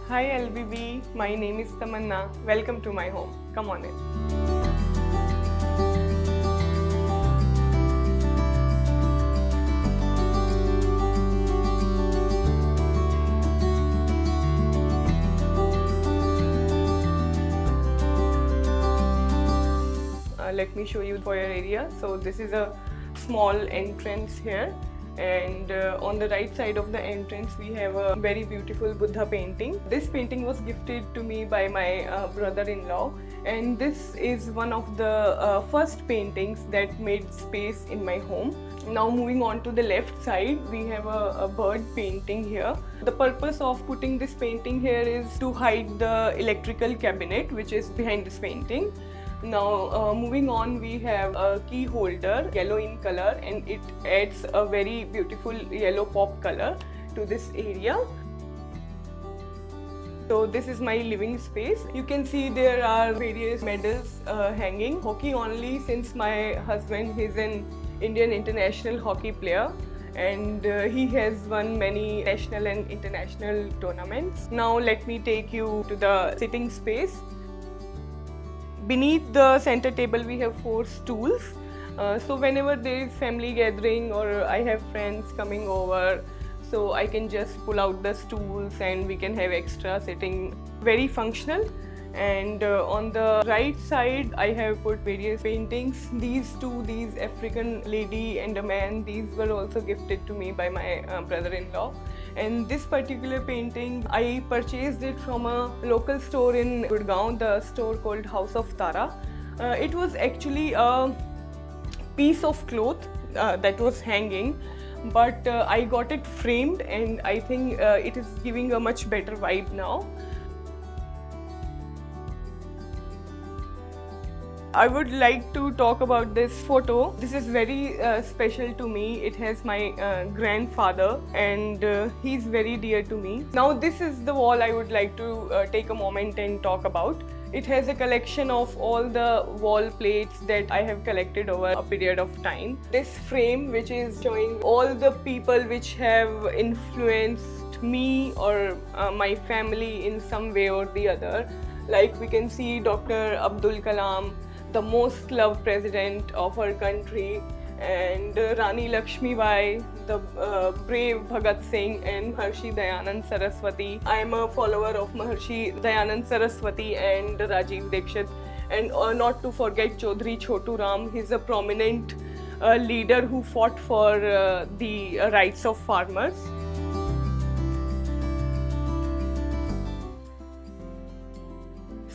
Hi LBB, my name is Tamanna. Welcome to my home. Come on in. Let me show you foyer area. So this is a small entrance here, and on the right side of the entrance we have a very beautiful Buddha painting. This painting was gifted to me by my brother-in-law, and this is one of the first paintings that made space in my home. Now moving on to the left side, we have a bird painting here. The purpose of putting this painting here is to hide the electrical cabinet which is behind this painting. Now moving on, we have a key holder, yellow in color, and it adds a very beautiful yellow pop color to this area. So this is my living space. You can see there are various medals hanging. Hockey only, since my husband is an Indian international hockey player, and he has won many national and international tournaments. Now let me take you to the sitting space. Beneath the center table we have 4 stools. So whenever there is family gathering or I have friends coming over, so I can just pull out the stools and we can have extra sitting. Very functional. And on the right side I have put various paintings. These African lady and a man, these were also gifted to me by my brother-in-law. And this particular painting, I purchased it from a local store in Gurgaon, the store called House of Tara. It was actually a piece of cloth that was hanging, but I got it framed, and I think it is giving a much better vibe now. I would like to talk about this photo. This is very special to me. It has my grandfather, and he's very dear to me. Now this is the wall I would like to take a moment and talk about. It has a collection of all the wall plates that I have collected over a period of time. This frame, which is showing all the people which have influenced me or my family in some way or the other. Like we can see Dr. Abdul Kalam, the most loved president of our country, and Rani Lakshmi Bai, the brave Bhagat Singh, and Maharshi Dayanand Saraswati. I am a follower of Maharshi Dayanand Saraswati and Rajiv Dikshit. And not to forget Chaudhary Chotu Ram. He is a prominent leader who fought for the rights of farmers.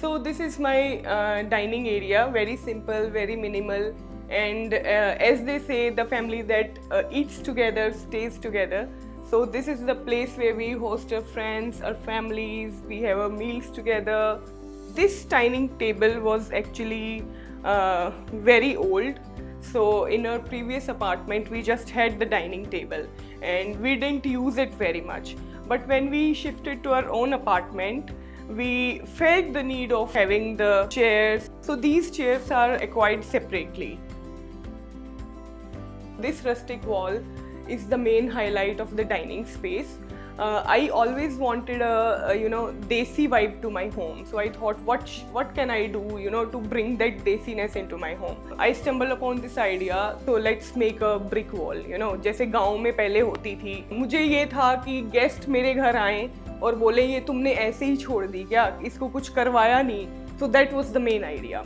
So this is my dining area, very simple, very minimal, and as they say, the family that eats together stays together. So this is the place where we host our friends, our families, we have our meals together. This dining table was actually very old. So in our previous apartment, we just had the dining table and we didn't use it very much. But when we shifted to our own apartment, we felt the need of having the chairs. So these chairs are acquired separately. This rustic wall is the main highlight of the dining space. I always wanted a desi vibe to my home. So I thought, what can I do, to bring that desiness into my home? I stumbled upon this idea. So let's make a brick wall. जैसे गाँव में पहले होती थी. मुझे ये था कि गेस्ट मेरे घर आए और बोले ये तुमने ऐसे ही छोड़ दी क्या, इसको कुछ करवाया नहीं. So that was the main idea.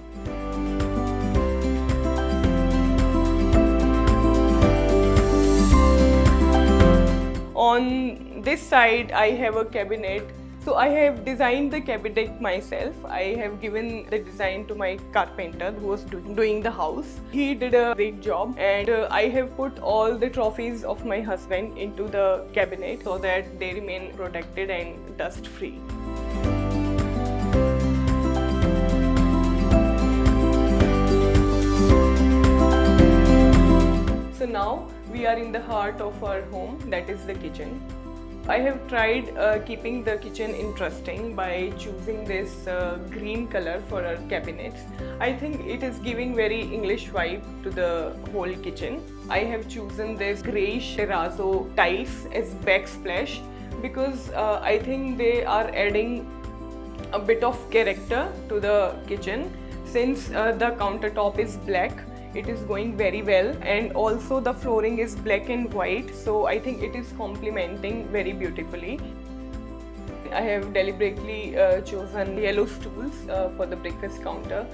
On this side I have a cabinet. So I have designed the cabinet myself. I have given the design to my carpenter who was doing the house. He did a great job, and I have put all the trophies of my husband into the cabinet so that they remain protected and dust free. So now we are in the heart of our home, that is the kitchen. I have tried keeping the kitchen interesting by choosing this green color for our cabinets. I think it is giving very English vibe to the whole kitchen. I have chosen this greyish terrazzo tiles as backsplash, because I think they are adding a bit of character to the kitchen. Since the countertop is black, it is going very well, and also the flooring is black and white, so I think it is complementing very beautifully. I have deliberately chosen yellow stools for the breakfast counter.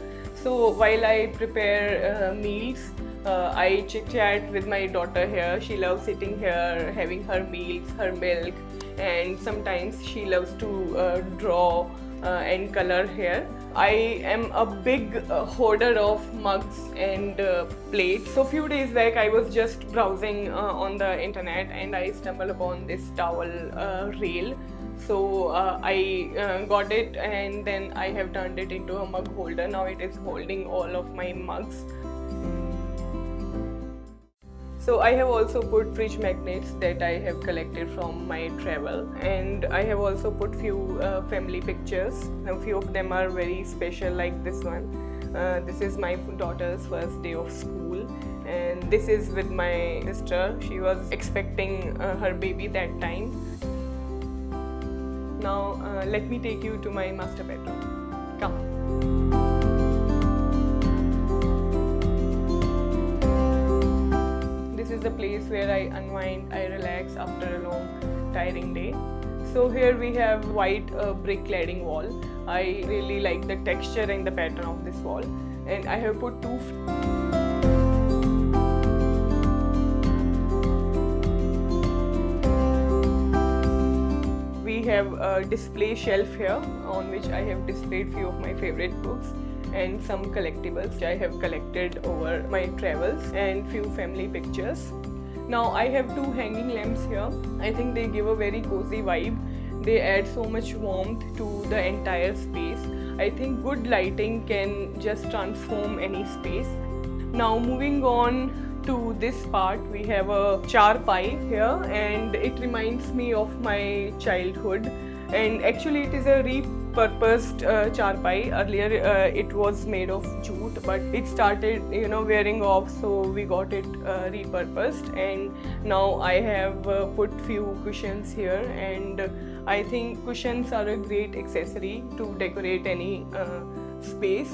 So while I prepare meals, I chit chat with my daughter here. She loves sitting here, having her meals, her milk, and sometimes she loves to draw and color here. I am a big hoarder of mugs and plates. So few days back I was just browsing on the internet and I stumbled upon this towel rail. So I got it, and then I have turned it into a mug holder. Now it is holding all of my mugs. So I have also put fridge magnets that I have collected from my travel, and I have also put few family pictures. A few of them are very special, like this one. This is my daughter's first day of school, and this is with my sister. She was expecting her baby that time. Now let me take you to my master bedroom. Come. This is the place where I unwind, I relax after a long, tiring day. So here we have white brick cladding wall. I really like the texture and the pattern of this wall. And I have put two. We have a display shelf here on which I have displayed few of my favorite books and some collectibles I have collected over my travels, and few family pictures. Now I have two hanging lamps here. I think they give a very cozy vibe. They add so much warmth to the entire space. I think good lighting can just transform any space. Now moving on to this part, we have a charpai here, and it reminds me of my childhood. And actually it is a repurposed charpai. Earlier it was made of jute, but it started wearing off, so we got it repurposed, and now I have put few cushions here, and I think cushions are a great accessory to decorate any space.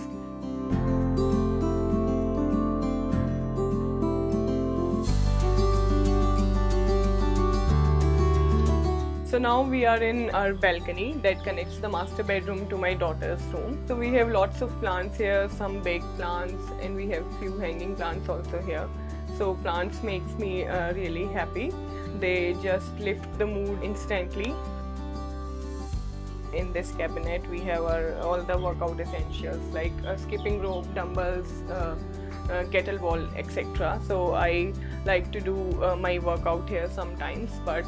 So now we are in our balcony that connects the master bedroom to my daughter's room. So we have lots of plants here, some big plants, and we have few hanging plants also here. So plants makes me really happy. They just lift the mood instantly. In this cabinet we have all the workout essentials like skipping rope, dumbbells, kettlebell, etc. So I like to do my workout here sometimes, but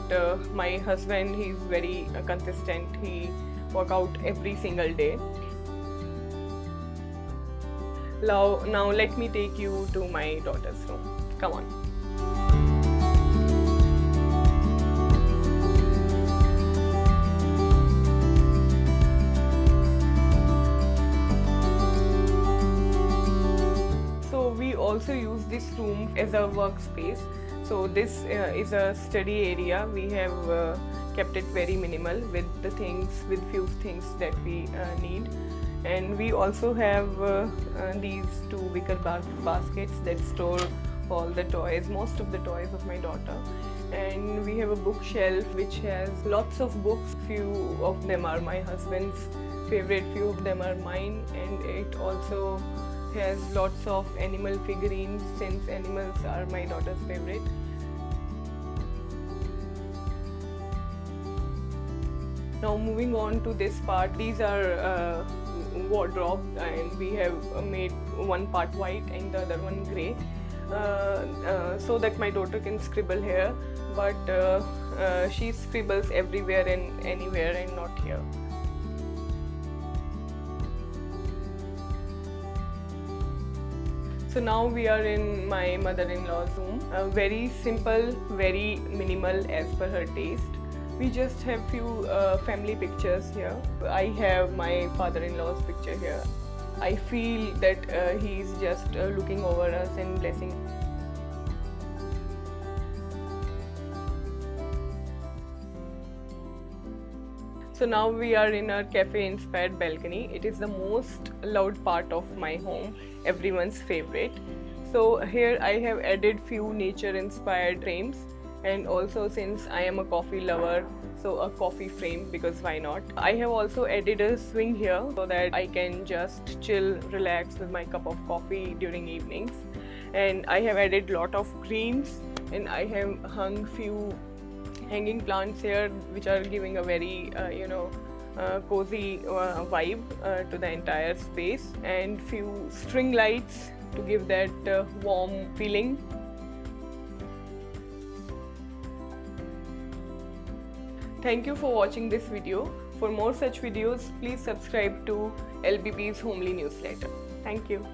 my husband, he's very consistent. He work out every single day. Now let me take you to my daughter's room. Come on. Also use this room as a workspace. So this is a study area. We have kept it very minimal with few things that we need, and we also have these two wicker baskets that store all the toys, most of the toys of my daughter. And we have a bookshelf which has lots of books. Few of them are my husband's favorite, few of them are mine, and it also has lots of animal figurines, since animals are my daughter's favorite. Now moving on to this part, these are wardrobe, and we have made one part white and the other one grey, so that my daughter can scribble here, but she scribbles everywhere and anywhere and not here. So now we are in my mother-in-law's room. Very simple, very minimal as per her taste. We just have few family pictures here. I have my father-in-law's picture here. I feel that he's just looking over us and blessing. So now we are in our cafe inspired balcony. It is the most loved part of my home, everyone's favorite. So here I have added few nature inspired frames, and also since I am a coffee lover, so a coffee frame, because why not. I have also added a swing here so that I can just chill, relax with my cup of coffee during evenings. And I have added lot of greens, and I have hung few hanging plants here which are giving a very cozy vibe to the entire space, and few string lights to give that warm feeling. Thank you for watching this video. For more such videos, please subscribe to LBP's Homely newsletter. Thank you.